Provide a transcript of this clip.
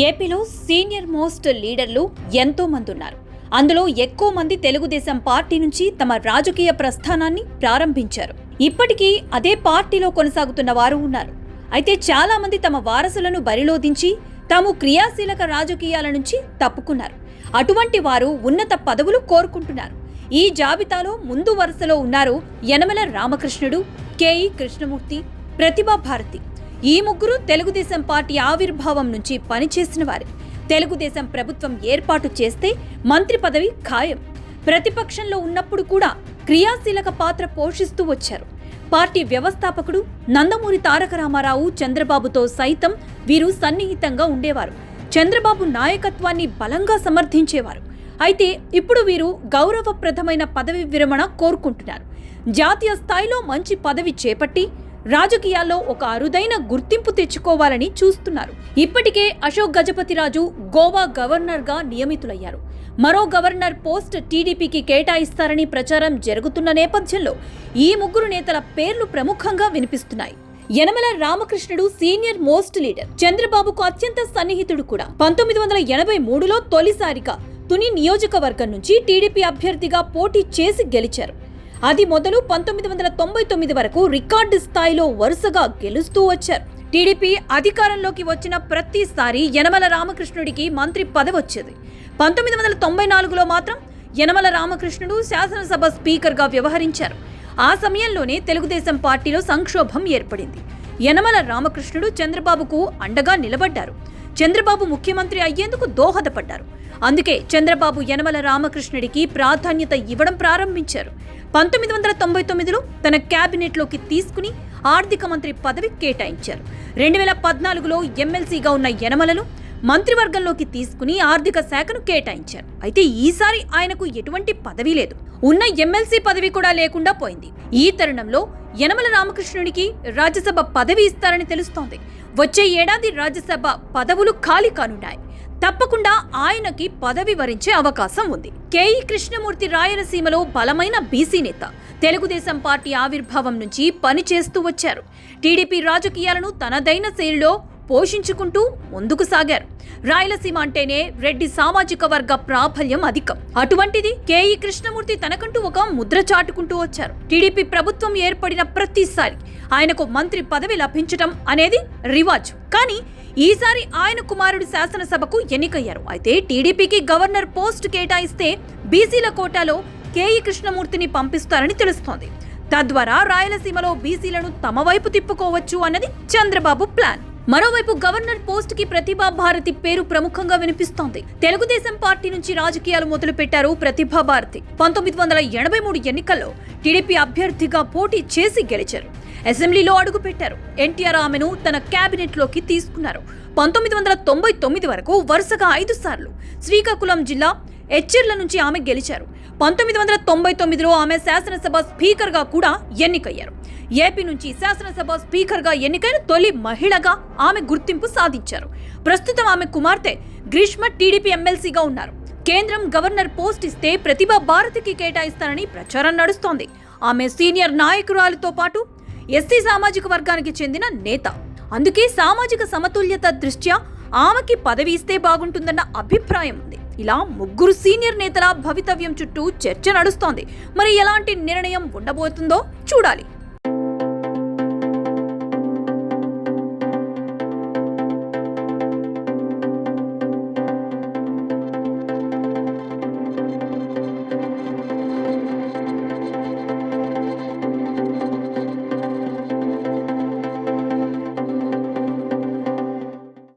ఏపీలో senior most లీడర్లు ఎంతో మంది ఉన్నారు. అందులో ఎక్కువ మంది తెలుగుదేశం పార్టీ నుంచి తమ రాజకీయ ప్రస్థానాన్ని ప్రారంభించారు. ఇప్పటికీ అదే పార్టీలో కొనసాగుతున్న వారు ఉన్నారు. అయితే చాలా మంది తమ వారసులను బరిలో దించి తాము క్రియాశీలక రాజకీయాల నుంచి తప్పుకున్నారు. అటువంటి వారు ఉన్నత పదవులు కోరుకుంటున్నారు. ఈ జాబితాలో ముందు వరుసలో ఉన్నారు యనమల రామకృష్ణుడు, కేఈ కృష్ణమూర్తి, ప్రతిభా భారతి. ఈ ముగ్గురు తెలుగుదేశం పార్టీ ఆవిర్భావం నుంచి పనిచేసిన వారే. తెలుగుదేశం ప్రభుత్వం ఏర్పాటు చేస్తే మంత్రి పదవి ఖాయం. ప్రతిపక్షంలో ఉన్నప్పుడు కూడా క్రియాశీలక పాత్ర పోషిస్తూ వచ్చారు. పార్టీ వ్యవస్థాపకుడు నందమూరి తారక రామారావు, చంద్రబాబుతో సైతం వీరు సన్నిహితంగా ఉండేవారు. చంద్రబాబు నాయకత్వాన్ని బలంగా సమర్థించేవారు. అయితే ఇప్పుడు వీరు గౌరవప్రదమైన పదవి విరమణ కోరుకుంటున్నారు. జాతీయ స్థాయిలో మంచి పదవి చేపట్టి రాజకీయాల్లో ఒక అరుదైన గుర్తింపు తెచ్చుకోవాలని చూస్తున్నారు. ఇప్పటికే అశోక్ గజపతిరాజు గోవా గవర్నర్గా నియమితులయ్యారు. మరో గవర్నర్ పోస్ట్ టీడీపీకి కేటాయిస్తారని ప్రచారం జరుగుతున్న నేపథ్యంలో ఈ ముగ్గురు నేతల పేర్లు ప్రముఖంగా వినిపిస్తున్నాయి. Yanamala Ramakrishnudu senior most leader, చంద్రబాబుకు అత్యంత సన్నిహితుడు కూడా. 1983లో తొలిసారిగా తుని నియోజకవర్గం నుంచి టీడీపీ అభ్యర్థిగా పోటీ చేసి గెలిచారు. అది మొదలు 1999 వరకు రికార్డు స్థాయిలో వరుసగా గెలుస్తూ వచ్చారు. టీడీపీ అధికారంలోకి వచ్చిన ప్రతిసారి యనమల రామకృష్ణుడికి మంత్రి పదవి వచ్చేది. 1994లో మాత్రం యనమల రామకృష్ణుడు శాసనసభ స్పీకర్గా వ్యవహరించారు. ఆ సమయంలోనే తెలుగుదేశం పార్టీలో సంక్షోభం ఏర్పడింది. యనమల రామకృష్ణుడు చంద్రబాబుకు అండగా నిలబడ్డారు. చంద్రబాబు ముఖ్యమంత్రి అయ్యేందుకు దోహదపడ్డారు. అందుకే చంద్రబాబు యనమల రామకృష్ణుడికి ప్రాధాన్యత ఇవ్వడం ప్రారంభించారు. 1999లో తన క్యాబినెట్లోకి తీసుకుని ఆర్థిక మంత్రి పదవి కేటాయించారు. 2014లో ఎమ్మెల్సీగా ఉన్న యనమలను మంత్రివర్గంలోకి తీసుకుని ఆర్థిక శాఖను కేటాయించారు. అయితే ఈసారి ఆయనకు ఎటువంటి పదవి లేదు. ఉన్న ఎమ్మెల్సీ పదవి కూడా లేకుండా పోయింది. ఈ తరుణంలో యనమల రామకృష్ణుడికి రాజ్యసభ పదవి ఇస్తారని తెలుస్తోంది. వచ్చే ఏడాది రాజ్యసభ పదవులు ఖాళీ కానున్నాయి. తప్పకుండా ఆయనకి పదవి వరించే అవకాశం ఉంది. కేఈ కృష్ణమూర్తి రాయలసీమలో బలమైన బీసీ నేత. తెలుగుదేశం పార్టీ ఆవిర్భావం నుంచి పనిచేస్తూ వచ్చారు. టీడీపీ రాజకీయాలను తనదైన శైలిలో పోషించుకుంటూ ముందుకు సాగారు. రాయలసీమ అంటేనే రెడ్డి సామాజిక వర్గ ప్రాబల్యం అధికం. అటువంటిది కేఈ కృష్ణమూర్తి తనకంటూ ఒక ముద్ర చాటుకుంటూ వచ్చారు. టీడీపీ ప్రభుత్వం ఏర్పడిన ప్రతిసారి ఆయనకు మంత్రి పదవి లభించడం అనేది రివాజు. కానీ ఈసారి ఆయన కుమారుడు శాసనసభకు ఎన్నికయ్యారు. అయితే టీడీపీకి గవర్నర్ పోస్ట్ కేటాయిస్తే బీసీల కోటాలో కేఈ కృష్ణమూర్తిని పంపిస్తారని తెలుస్తోంది. తద్వారా రాయలసీమలో బీసీలను తమ వైపు తిప్పుకోవచ్చు అన్నది చంద్రబాబు ప్లాన్. మరోవైపు గవర్నర్ పోస్ట్ కి ప్రతిభా భారతి పేరు ప్రముఖంగా వినిపిస్తోంది. తెలుగుదేశం పార్టీ నుంచి రాజకీయాలు మొదలుపెట్టారు ప్రతిభా భారతి. 1983 ఎన్నికల్లో టీడీపీ అభ్యర్థిగా పోటీ చేసి గెలిచారు. అసెంబ్లీలో అడుగుపెట్టారు. ఎన్టీఆర్ ఆమెను తన క్యాబినెట్లోకి తీసుకున్నారు. 1999 వరకు వరుసగా 5 సార్లు శ్రీకాకుళం జిల్లా ఎచ్చెర్ల నుంచి ఆమె గెలిచారు. 1999లో ఆమె శాసనసభ స్పీకర్గా కూడా ఎన్నికయ్యారు. ఏపీ నుంచి శాసనసభ స్పీకర్గా ఎన్నికైన తొలి మహిళగా ఆమె గుర్తింపు సాధించారు. ప్రస్తుతం ఆమె కుమార్తె గ్రీష్మ టీడీపీ ఎమ్మెల్సీగా ఉన్నారు. కేంద్రం గవర్నర్ పోస్ట్ ఇస్తే ప్రతిభా భారతికి కేటాయిస్తారని ప్రచారం నడుస్తోంది. ఆమె సీనియర్ నాయకురాలతో పాటు ఎస్సీ సామాజిక వర్గానికి చెందిన నేత. అందుకే సామాజిక సమతుల్యత దృష్ట్యా ఆమెకి పదవి ఇస్తే బాగుంటుందన్న అభిప్రాయం ఉంది. ఇలా ముగ్గురు సీనియర్ నేతల భవితవ్యం చుట్టూ చర్చ నడుస్తోంది. మరి ఎలాంటి నిర్ణయం ఉండబోతుందో చూడాలి.